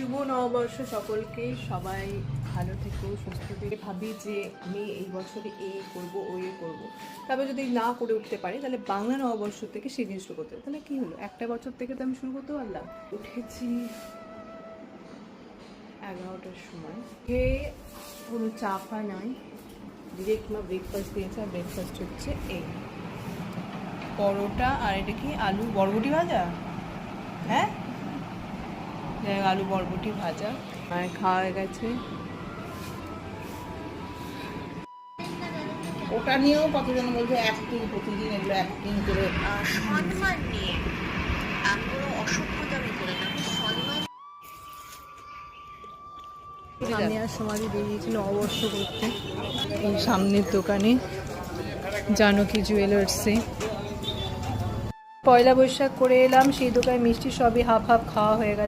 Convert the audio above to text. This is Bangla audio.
শুভ নববর্ষ সকলকে। সবাই ভালো থেকো, সুস্থ থেকে। ভাবি যে আমি এই বছরে এই করব ওই করব, তারপর যদি না করে উঠতে পারি তাহলে বাংলা নববর্ষ থেকে সেই জিনিস শুরু করতে হবে। তাহলে কী হলো, একটা বছর থেকে তো আমি শুরু করতে পারলাম। উঠেছি 11টার সময়, খেয়ে কোনো চা ফা নয়, ডিরেক্ট মা ব্রেকফাস্ট দিয়েছে। আর ব্রেকফাস্ট হচ্ছে এই পরোটা আর এটা কি আলু বরবটি ভাজা। হ্যাঁ, আলু বরবটি ভাজা আর খাওয়া হয়ে গেছে। ওটা নিয়েও কতজন বলছে অ্যাক্টিং, প্রতিদিন এগুলো অ্যাক্টিং করে সম্মান নিয়ে আমি কোনো অসভ্যতা আমি করি না, আমি সম্মান। আমি আর সমাধি বেরিয়েছি নববর্ষ করতে এই সামনের দোকানে, জানকী জুয়েলার্সে। পয়লা বৈশাখ করে এলাম, সেই দোকানে মিষ্টি সবই হাফ হাফ খাওয়া হয়ে গেছে।